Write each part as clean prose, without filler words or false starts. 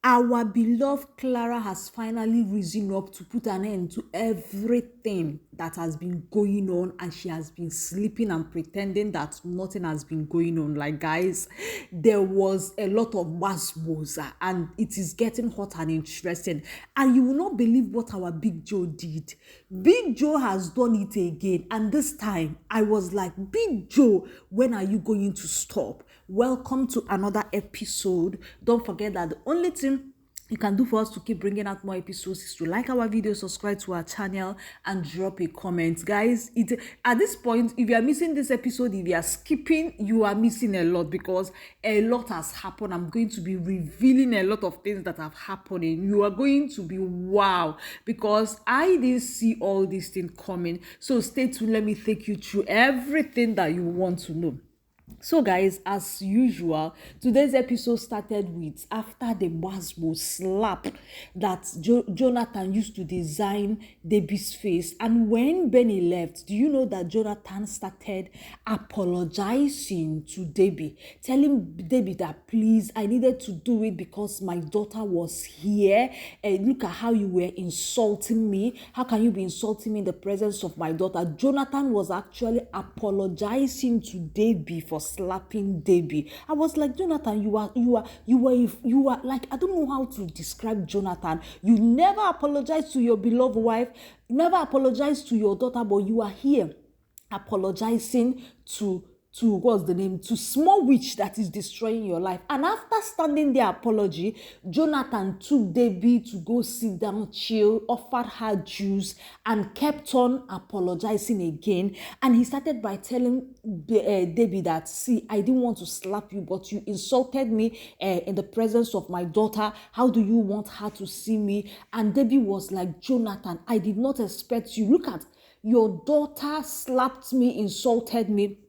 Our beloved Clara has finally risen up to put an end to everything that has been going on, and she has been sleeping and pretending that nothing has been going on. Like, guys, there was a lot of waswas, and it is getting hot and interesting. And you will not believe what our Big Joe did. Big Joe has done it again, and this time I was like, Big Joe, when are you going to stop? Welcome to another episode. Don't forget that the only thing you can do for us to keep bringing out more episodes is to like our video, subscribe to our channel, and drop a comment. Guys, at this point, if you are missing this episode, if you are skipping, you are missing a lot, because a lot has happened. I'm going to be revealing a lot of things that have happened, and you are going to be wow, because I didn't see all these things coming. So stay tuned. Let me take you through everything that you want to know. So guys, as usual, today's episode started with after the Masbo slap that Jonathan used to design Debbie's face. And when Benny left, do you know that Jonathan started apologizing to Debbie, telling Debbie that, please, I needed to do it because my daughter was here, and look at how you were insulting me. How can you be insulting me in the presence of my daughter? Jonathan was actually apologizing to Debbie for slapping Debbie. I was like, Jonathan, you are like, I don't know how to describe Jonathan. You never apologize to your beloved wife, never apologize to your daughter, but you are here apologizing to what's the name, to small witch that is destroying your life. And after standing their apology, Jonathan took Debbie to go sit down, chill, offered her juice, and kept on apologizing again. And he started by telling Debbie that, see, I didn't want to slap you, but you insulted me in the presence of my daughter. How do you want her to see me? And Debbie was like, Jonathan, I did not expect you. Look at, your daughter slapped me, insulted me.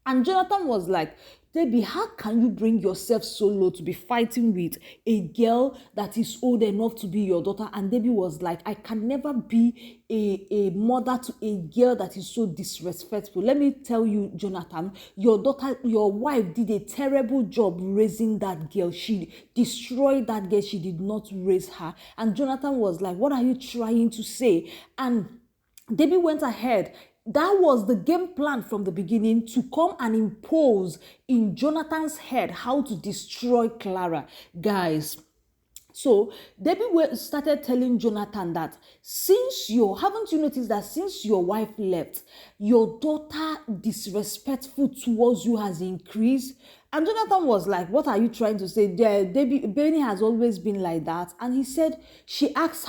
And Jonathan was like, Debbie, how can you bring yourself so low to be fighting with a girl that is old enough to be your daughter? And Debbie was like, I can never be a mother to a girl that is so disrespectful. Let me tell you, Jonathan, your daughter, your wife did a terrible job raising that girl. She destroyed that girl. She did not raise her. And Jonathan was like, what are you trying to say? And Debbie went ahead. That was the game plan from the beginning, to come and impose in Jonathan's head how to destroy Clara. Guys, so Debbie started telling Jonathan that haven't you noticed that since your wife left, your daughter disrespectful towards you has increased? And Jonathan was like, what are you trying to say? Benny has always been like that. And he said, she asked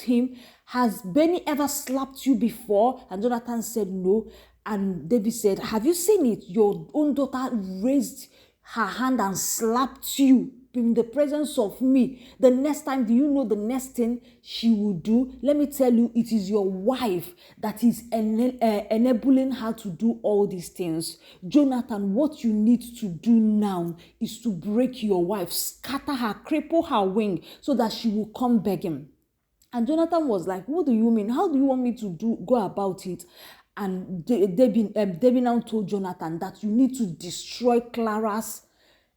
him, has Benny ever slapped you before? And Jonathan said no. And Debbie said, have you seen it? Your own daughter raised her hand and slapped you in the presence of me. The next time, do you know the next thing she will do? Let me tell you, it is your wife that is enabling her to do all these things. Jonathan, what you need to do now is to break your wife, scatter her, cripple her wing, so that she will come begging. And Jonathan was like, what do you mean? How do you want me to go about it? And Debbie now told Jonathan that you need to destroy Clara's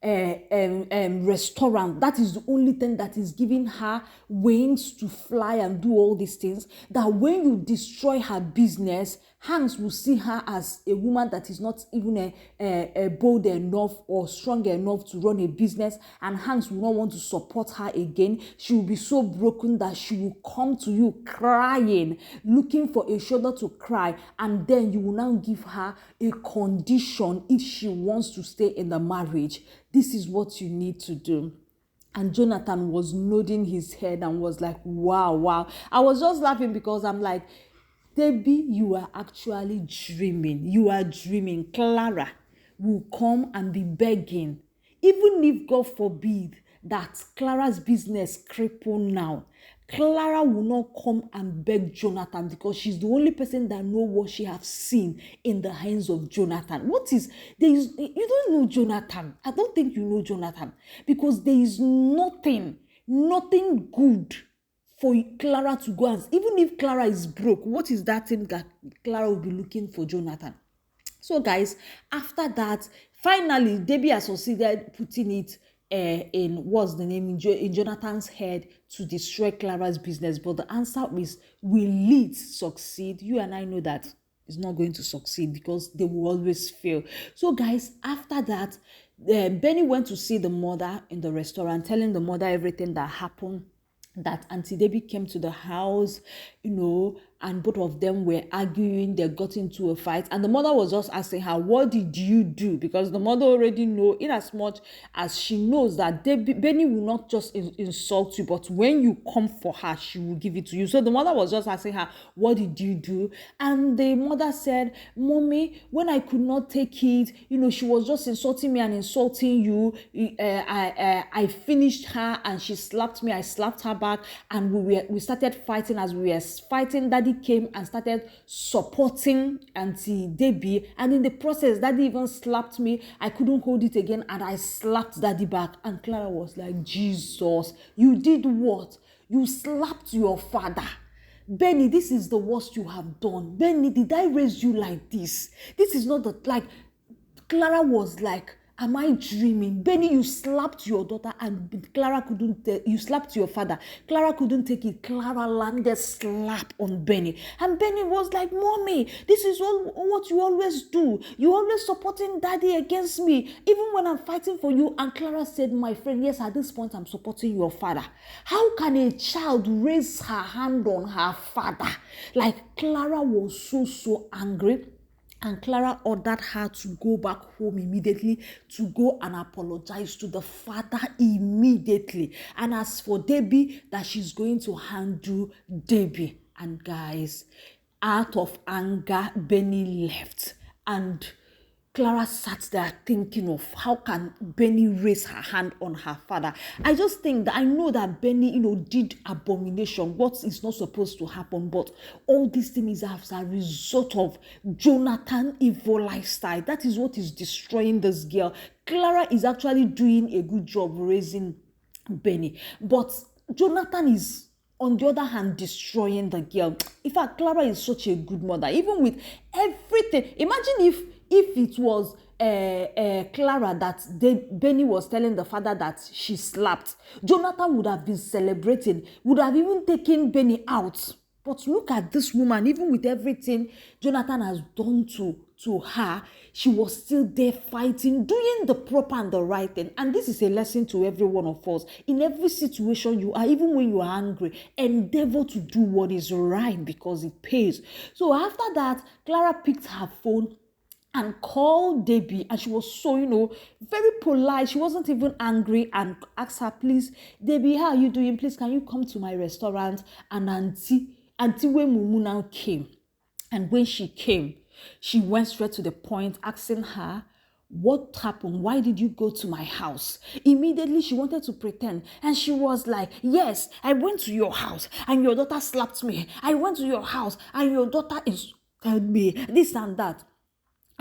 restaurant. That is the only thing that is giving her wings to fly and do all these things. That when you destroy her business, Hanks will see her as a woman that is not even bold enough or strong enough to run a business, and Hanks will not want to support her again. She will be so broken that she will come to you crying, looking for a shoulder to cry, and then you will now give her a condition if she wants to stay in the marriage. This is what you need to do. And Jonathan was nodding his head and was like, wow. I was just laughing because I'm like, Debbie, you are actually dreaming. You are dreaming. Clara will come and be begging. Even if, God forbid, that Clara's business cripple now, Clara will not come and beg Jonathan, because she's the only person that knows what she has seen in the hands of Jonathan. You don't know Jonathan. I don't think you know Jonathan, because there is nothing good for Clara to go and, even if Clara is broke, what is that thing that Clara will be looking for Jonathan? So guys, after that, finally, Debbie has succeeded putting it in what's the name in Jonathan's head to destroy Clara's business. But the answer is, will it succeed? You and I know that it's not going to succeed because they will always fail. So guys, after that, Benny went to see the mother in the restaurant, telling the mother everything that happened, that Auntie Debbie came to the house, and both of them were arguing. They got into a fight, and the mother was just asking her, what did you do? Because the mother already know, in as much as she knows that Benny will not just insult you, but when you come for her, she will give it to you. So the mother was just asking her, what did you do? And the mother said, Mommy, when I could not take it, she was just insulting me and insulting you. I finished her and she slapped me. I slapped her back, and we started fighting. As we were fighting, Daddy came and started supporting Auntie Debbie, and in the process, Daddy even slapped me. I couldn't hold it again, and I slapped Daddy back. And Clara was like, Jesus, you did what? You slapped your father. Benny, this is the worst you have done. Benny, did I raise you like this? This is not Clara was like, am I dreaming? Benny, you slapped your daughter and Clara couldn't, you slapped your father. Clara couldn't take it. Clara landed slap on Benny. And Benny was like, Mommy, this is what you always do. You always supporting Daddy against me, even when I'm fighting for you. And Clara said, my friend, yes, at this point, I'm supporting your father. How can a child raise her hand on her father? Clara was so angry. And Clara ordered her to go back home immediately, to go and apologize to the father immediately. And as for Debbie, that she's going to handle Debbie. And guys, out of anger, Benny left. And Clara sat there thinking of how can Benny raise her hand on her father. I just think that I know that Benny, did abomination, what is not supposed to happen, but all these things is as a result of Jonathan's evil lifestyle. That is what is destroying this girl. Clara is actually doing a good job raising Benny, but Jonathan is, on the other hand, destroying the girl. In fact, Clara is such a good mother, even with everything. Imagine if it was Clara that Benny was telling the father that she slapped, Jonathan would have been celebrating, would have even taken Benny out. But look at this woman, even with everything Jonathan has done to her, she was still there fighting, doing the proper and the right thing. And this is a lesson to every one of us. In every situation you are, even when you are angry, endeavor to do what is right because it pays. So after that, Clara picked her phone and called Debbie, and she was so, very polite. She wasn't even angry, and asked her, please, Debbie, how are you doing? Please, can you come to my restaurant? And Auntie Mumu now came. And when she came, she went straight to the point, asking her, what happened? Why did you go to my house? Immediately, she wanted to pretend. And she was like, yes, I went to your house and your daughter slapped me. I went to your house and your daughter insulted me, this and that.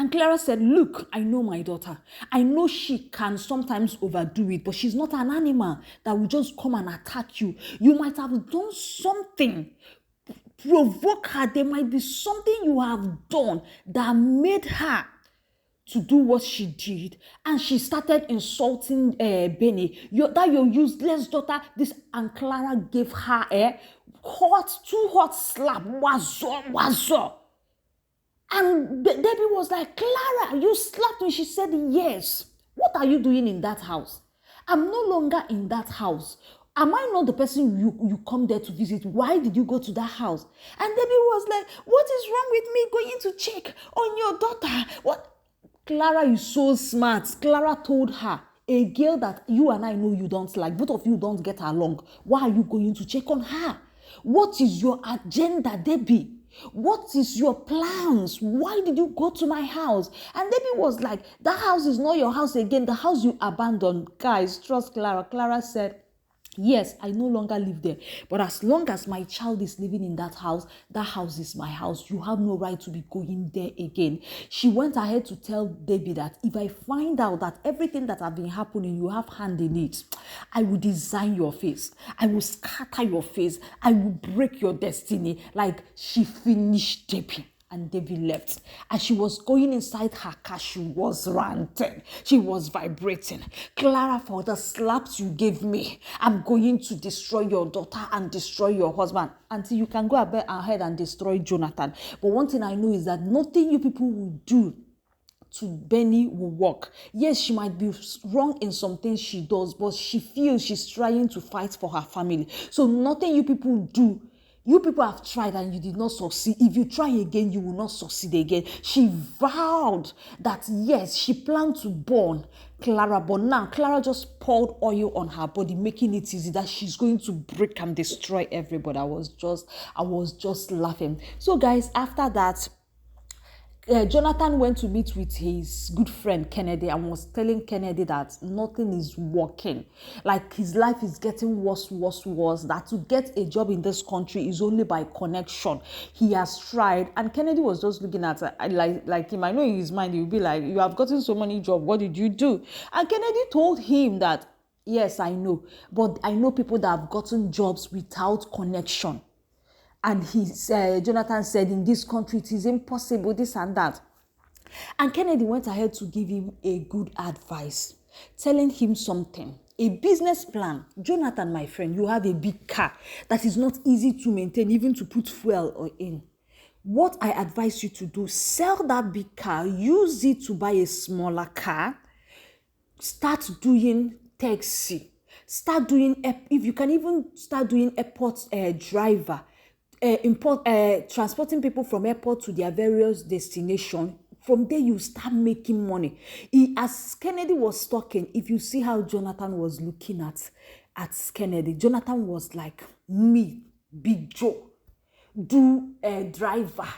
And Clara said, look, I know my daughter. I know she can sometimes overdo it, but she's not an animal that will just come and attack you. You might have done something, provoke her. There might be something you have done that made her to do what she did. And she started insulting Benny. Your useless daughter, this. And Clara gave her a too hot slap. Wazo. And Debbie was like, Clara, you slapped me. She said, yes. What are you doing in that house? I'm no longer in that house. Am I not the person you come there to visit? Why did you go to that house? And Debbie was like, what is wrong with me going to check on your daughter? What? Clara is so smart. Clara told her, a girl that you and I know you don't like, both of you don't get along, why are you going to check on her? What is your agenda, Debbie? What is your plans? Why did you go to my house? And Debbie was like, that house is not your house again. The house you abandoned. Guys, trust Clara. Clara said, yes, I no longer live there. But as long as my child is living in that house is my house. You have no right to be going there again. She went ahead to tell Debbie that if I find out that everything that have been happening, you have hand in it, I will design your face. I will scatter your face. I will break your destiny. Like she finished Debbie. And David left. And she was going inside her car. She was ranting. She was vibrating. Clara, for the slaps you gave me, I'm going to destroy your daughter and destroy your husband. Until you can go ahead and destroy Jonathan. But one thing I know is that nothing you people will do to Benny will work. Yes, she might be wrong in some things she does, but she feels she's trying to fight for her family. So nothing you people do, you people have tried and you did not succeed. If you try again, you will not succeed again. She vowed that yes, she planned to burn Clara, but now Clara just poured oil on her body, making it easy that she's going to break and destroy everybody. I was just laughing. So guys, after that, Jonathan went to meet with his good friend Kennedy and was telling Kennedy that nothing is working. Like his life is getting worse. That to get a job in this country is only by connection. He has tried. And Kennedy was just looking at her like him. I know in his mind he would be like, you have gotten so many jobs. What did you do? And Kennedy told him that, yes, I know. But I know people that have gotten jobs without connection. And Jonathan said, in this country, it is impossible, this and that. And Kennedy went ahead to give him a good advice, telling him something, a business plan. Jonathan, my friend, you have a big car that is not easy to maintain, even to put fuel in. What I advise you to do, sell that big car, use it to buy a smaller car, start doing taxi, start doing, if you can even start doing airport driver, transporting people from airport to their various destinations. From there, you start making money. As Kennedy was talking, if you see how Jonathan was looking at Kennedy, Jonathan was like, me, Big Joe, do a driver.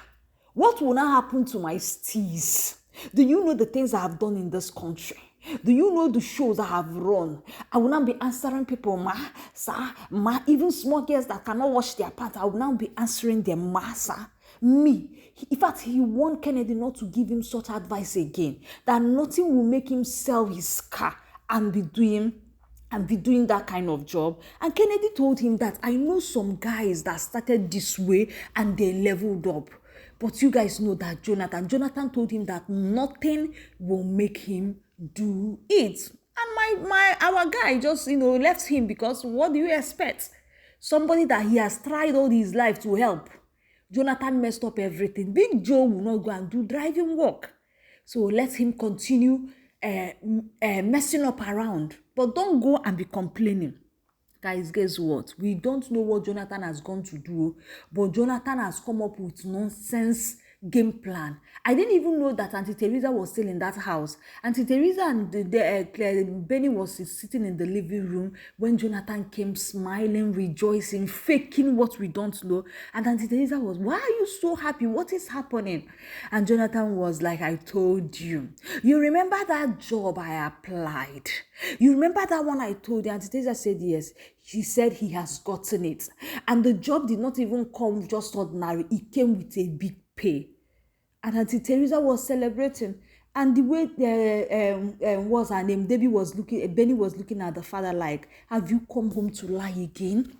What will now happen to my steez? Do you know the things I have done in this country? Do you know the shows I have run? I will not be answering people, ma, sir, ma, even small girls that cannot wash their pants. I will now be answering them, ma, sir. Me. In fact, he warned Kennedy not to give him such advice again. That nothing will make him sell his car and be doing that kind of job. And Kennedy told him that I know some guys that started this way and they leveled up. But you guys know that Jonathan told him that nothing will make him do it. And our guy just, left him because what do you expect? Somebody that he has tried all his life to help. Jonathan messed up everything. Big Joe will not go and do driving work. So let him continue messing up around. But don't go and be complaining. Guys, guess what? We don't know what Jonathan has gone to do, but Jonathan has come up with nonsense game plan. I didn't even know that Auntie Teresa was still in that house. Auntie Teresa and Benny was sitting in the living room when Jonathan came, smiling, rejoicing, faking what we don't know. And Auntie Teresa was, why are you so happy? What is happening? And Jonathan was like, I told you. You remember that job I applied? You remember that one I told you? Auntie Teresa said yes. She said he has gotten it. And the job did not even come just ordinary. It came with a big pay. And Auntie Teresa was celebrating. And the way was her name, Benny was looking at the father like, have you come home to lie again?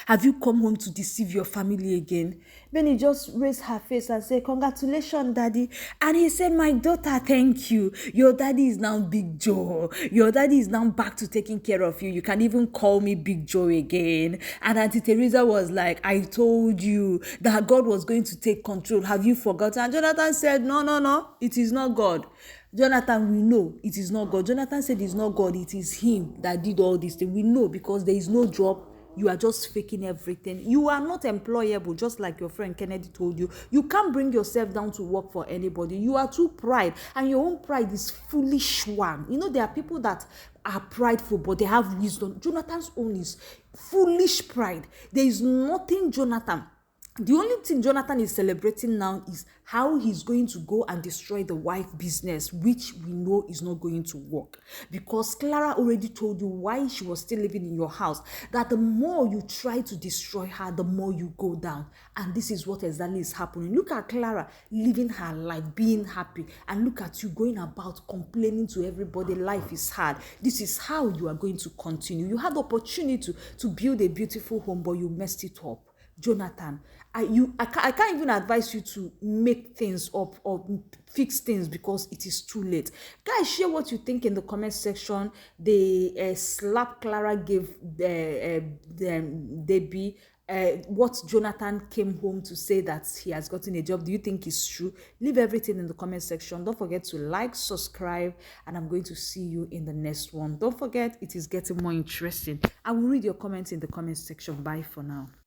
Have you come home to deceive your family again? Benny just raised her face and said, congratulations, Daddy. And he said, my daughter, thank you. Your daddy is now Big Joe. Your daddy is now back to taking care of you. You can even call me Big Joe again. And Auntie Teresa was like, I told you that God was going to take control. Have you forgotten? And Jonathan said, no, it is not God. Jonathan, we know it is not God. Jonathan said it's not God. It is him that did all this thing. We know because there is no job. You are just faking everything. You are not employable, just like your friend Kennedy told you. You can't bring yourself down to work for anybody. You are too pride, and your own pride is foolish one. There are people that are prideful, but they have wisdom. Jonathan's own is foolish pride. There is nothing the only thing Jonathan is celebrating now is how he's going to go and destroy the wife business, which we know is not going to work. Because Clara already told you why she was still living in your house, that the more you try to destroy her, the more you go down. And this is what exactly is happening. Look at Clara living her life, being happy. And look at you going about complaining to everybody, life is hard. This is how you are going to continue. You had the opportunity to build a beautiful home, but you messed it up. Jonathan. I can't even advise you to make things up or fix things because it is too late. Guys, share what you think in the comment section. The slap Clara gave Debbie, what Jonathan came home to say that he has gotten a job. Do you think is true? Leave everything in the comment section. Don't forget to like, subscribe, and I'm going to see you in the next one. Don't forget, it is getting more interesting. I will read your comments in the comment section. Bye for now.